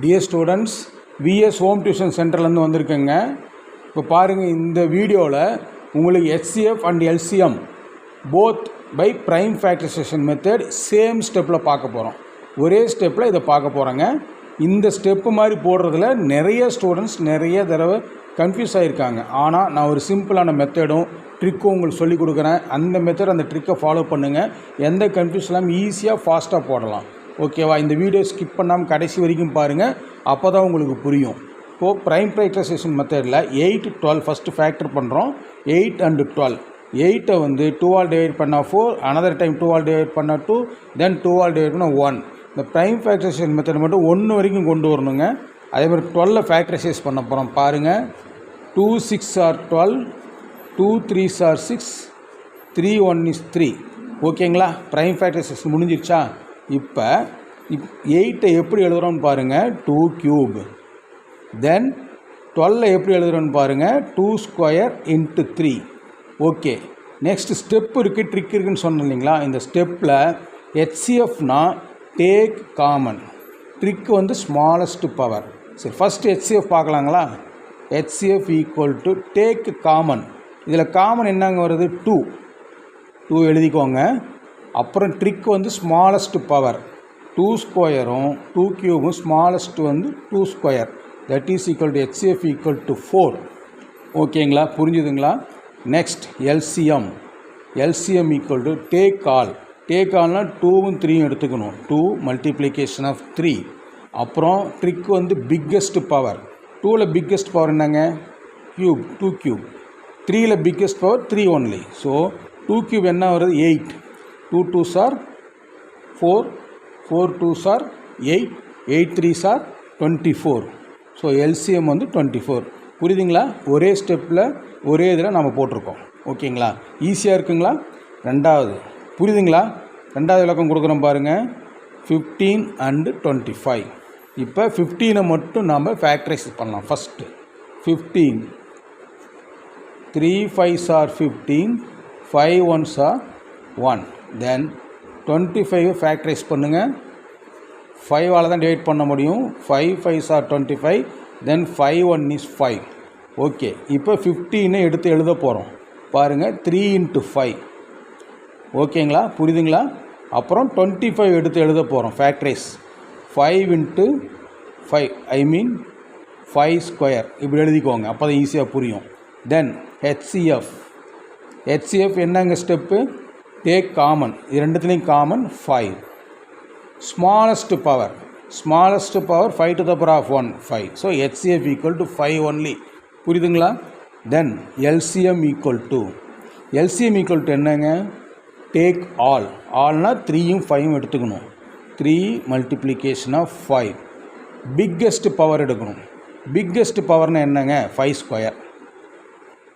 Dear students, VS home tuition சென்டர்லேருந்து வந்திருக்கேங்க. இப்போ பாருங்கள், இந்த வீடியோவில் உங்களுக்கு HCF and LCM both by prime factorization method same ஸ்டெப்பில் பார்க்க போகிறோம். ஒரே ஸ்டெப்பில் இதை பார்க்க போகிறோங்க. இந்த ஸ்டெப்பு மாதிரி போடுறதுல நிறைய ஸ்டூடெண்ட்ஸ் நிறைய தடவை கன்ஃபியூஸ் ஆகியிருக்காங்க. ஆனால் நான் ஒரு சிம்பிளான மெத்தடும் ட்ரிக்கும் உங்களுக்கு சொல்லிக் கொடுக்குறேன். அந்த மெத்தட் அந்த ட்ரிக்கை ஃபாலோ பண்ணுங்கள். எந்த கன்ஃபியூஸ் இல்லாமல் ஈஸியாக ஃபாஸ்ட்டாக போடலாம். ஓகேவா? இந்த வீடியோ ஸ்கிப் பண்ணாமல் கடைசி வரைக்கும் பாருங்கள், அப்போ தான் உங்களுக்கு புரியும். இப்போது ப்ரைம் ஃபேக்டரைசேஷன் மெத்தடில் 8, 12 ஃபஸ்ட்டு ஃபேக்டர் பண்ணுறோம். 8 and 12. 8 வந்து 2 ஆல் டிவைட் பண்ணால் 4, another time 2 ஆல் டிவைட் பண்ணால் 2, then 2 ஆல் டிவைட் பண்ணால் 1. இந்த ப்ரைம் ஃபேக்டரைசேஷன் மெத்தட் மட்டும் 1 வரைக்கும் கொண்டு வரணுங்க. அதே மாதிரி 12 ஃபேக்டரைசேஸ் பண்ண போகிறோம். பாருங்கள், 2 6 are 12, 2 3s are 6, 3 1 is 3. ஓகேங்களா? ப்ரைம் ஃபேக்டரைசேஷன் முடிஞ்சிருச்சா? இப்போ 8 எப்படி எழுதுகிறோன்னு பாருங்கள், 2 cube. தென் 12 எப்படி எழுதுகிறோன்னு பாருங்கள், 2 square into 3. Okay, next step இருக்குது, ட்ரிக் இருக்குதுன்னு சொன்னேன் இல்லைங்களா? இந்த ஸ்டெப்பில் HCFனா டேக் காமன், ட்ரிக் வந்து ஸ்மாலஸ்ட் பவர். சரி, ஃபஸ்ட்டு HCF பார்க்கலாங்களா? HCF equal to take common. இதில் காமன் என்னங்க வருது? 2 எழுதிக்கோங்க. அப்புறம் ட்ரிக் வந்து ஸ்மாலஸ்ட் பவர் 2 ஸ்கொயரும் 2 கியூபும், ஸ்மாலஸ்ட் வந்து 2 square, that is equal to HCF equal to 4. ஓகேங்களா? புரிஞ்சுதுங்களா? Next LCM equal to take all. Take ஆல்னால் 2ம் 3யும் எடுத்துக்கணும். 2 மல்டிப்ளிகேஷன் ஆஃப் 3. அப்புறம் ட்ரிக் வந்து பிக்கஸ்ட் பவர். 2ல் பிக்கஸ்ட் பவர் என்னங்க? Cube, 2 cube. 3ல் biggest power 3 only. So 2 cube என்ன வருது? 8. 2 2s are 4, 4 2s are 8, 8 3s are 24. So LCM வந்து 24. புரியுதுங்களா? ஒரே ஸ்டெப்பில் ஒரே இதில் நம்ம போட்டிருக்கோம். ஓகேங்களா? ஈஸியாக இருக்குங்களா? ரெண்டாவது புரியுதுங்களா? ரெண்டாவது விளக்கம் கொடுக்குறோம் பாருங்கள், 15 and 25. இப்போ 15 மட்டும் நாம் ஃபேக்டரைஸ் பண்ணலாம். First 15, 3 5s are 15, 5 1s are 1. Then 25 factorise பண்ணுங்கள். 5ஆல் தான் டிவைட் பண்ண முடியும். 5 5s are 25, then 5 1 is 5. Okay, இப்போ 15 எடுத்து எழுத போகிறோம். பாருங்கள், 3 into 5. ஓகேங்களா? புரியுதுங்களா? அப்புறம் 25 எடுத்து எழுத போகிறோம். Factorise 5 into 5, I mean 5 square. இப்படி எழுதிக்கோங்க, அப்போ தான் ஈஸியாக புரியும். தென் HCF என்னங்க ஸ்டெப்பு? Take common. இது ரெண்டுத்துலேயும் common 5. Smallest power 5 to the power of 1, 5. So HCF equal to 5 only. புரியுதுங்களா? தென் LCM ஈக்குவல் டு என்னங்க? Take all. ஆல்னால் 3யும் 5யும் எடுத்துக்கணும். 3 மல்டிப்ளிகேஷன் ஆஃப் 5. பிக்கஸ்ட் பவர் எடுக்கணும். பிக்கஸ்ட் பவர்னால் என்னங்க? 5 square.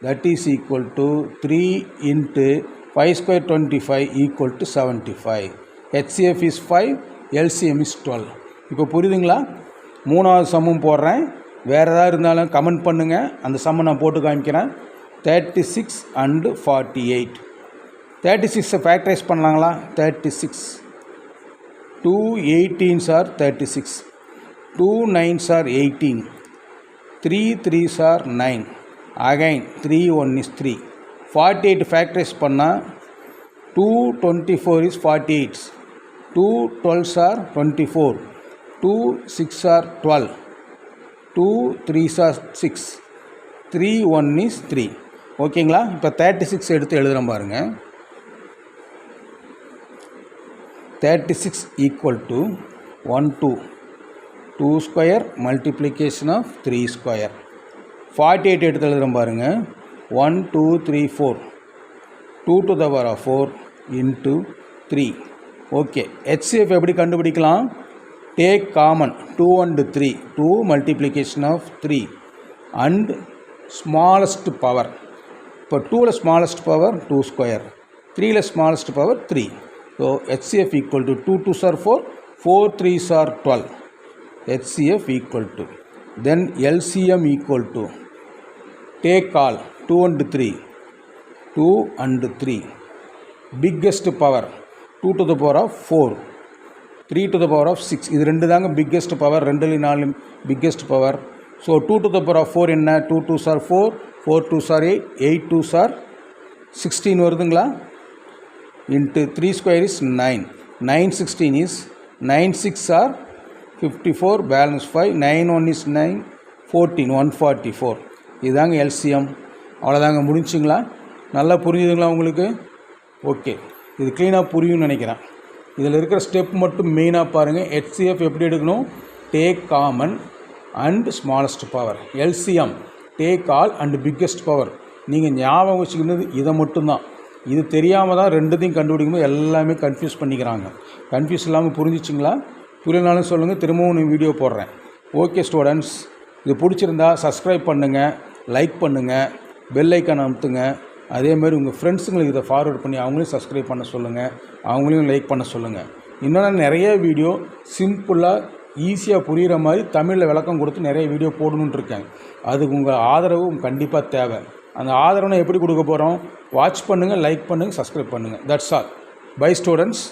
That is equal to 3 into 5 square 25 equal to 75. HCF is 5, LCM is 12. இப்போ புரியுதுங்களா? மூணாவது சம்மும் போடுறேன். வேறு ஏதாவது இருந்தாலும் கமெண்ட் பண்ணுங்கள், அந்த சம்மை நான் போட்டு காமிக்கிறேன். 36 and 48. 36 factorise பண்ணலாங்களா? 36, 2 18s are 36, 2 9s are 18, 3 3s are 9, again 3 1 is 3. 48 factorise பண்ணால் 2 24 is 48, 2 12s are 24, 2 6 are 12, 2 3s are 6, 3 1 is 3. ஓகேங்களா? இப்போ 36 எடுத்து எழுதுகிறோம் பாருங்கள். 36 equal to 1 2 square multiplication of 3 square. 48 எடுத்து எழுதுகிறோம் பாருங்கள். 1 2 3 4, 2 to the power of 4 into 3. Okay, HCF எப்படி கண்டுபிடிக்கலாம்? Take common 2 and 3, 2 multiplication of 3 and smallest power. இப்போ 2ல் ஸ்மாலஸ்ட் பவர் 2 ஸ்கொயர், 3ல் smallest power 3. So HCF equal to 2 2s are 4, 4 3s are 12. HCF equal to then LCM equal to take all 2 and 3, 2 and 3. Biggest power 2 to the power of 4, 3 to the power of 6. இது ரெண்டு தாங்க biggest power, 2 biggest power. So 2 to the power of 4 என்ன? 2 2s are 4, 4 2s are 8, 8 2s are 16 வருதுங்களா? Into 3 square is 9, 9 16 is 9 6 are 54, balance 5, 9 1 is 9, 14, 144. இதுதாங்க LCM. அவ்வளோதாங்க, முடிஞ்சுங்களா? நல்லா புரிஞ்சுதுங்களா உங்களுக்கு? ஓகே, இது க்ளீனாக புரியும்னு நினைக்கிறேன். இதில் இருக்கிற ஸ்டெப் மட்டும் மெயினாக பாருங்கள். HCF எப்படி எடுக்கணும்? Take common and smallest power. LCM take all and biggest power. நீங்கள் ஞாபகம் வச்சுக்கிறது இதை மட்டும்தான். இது தெரியாமல் தான் ரெண்டுத்தையும் கண்டுபிடிக்கும்போது எல்லாமே கன்ஃபியூஸ் பண்ணிக்கிறாங்க. கன்ஃபியூஸ் இல்லாமல் புரிஞ்சிச்சிங்களா? புரியலனாலும் சொல்லுங்கள், திரும்பவும் நான் வீடியோ போடுறேன். ஓகே ஸ்டூடெண்ட்ஸ், இது பிடிச்சிருந்தா சப்ஸ்கிரைப் பண்ணுங்கள், லைக் பண்ணுங்கள், பெல் ஐக்கான் அமுத்துங்க. அதேமாதிரி உங்கள் ஃப்ரெண்ட்ஸுங்களுக்கு இதை ஃபார்வர்ட் பண்ணி அவங்களையும் சப்ஸ்கிரைப் பண்ண சொல்லுங்கள், அவங்களையும் லைக் பண்ண சொல்லுங்கள். இன்னும் நிறைய வீடியோ சிம்பிளாக ஈஸியாக புரிகிற மாதிரி தமிழில் விளக்கம் கொடுத்து நிறைய வீடியோ போடணுன்ட்டு இருக்கேன். அதுக்கு உங்கள் ஆதரவு கண்டிப்பாக தேவை. அந்த ஆதரவை எப்படி கொடுக்க போகிறோம்? வாட்ச் பண்ணுங்கள், லைக் பண்ணுங்கள், சப்ஸ்கிரைப் பண்ணுங்கள். That's all. Bye students.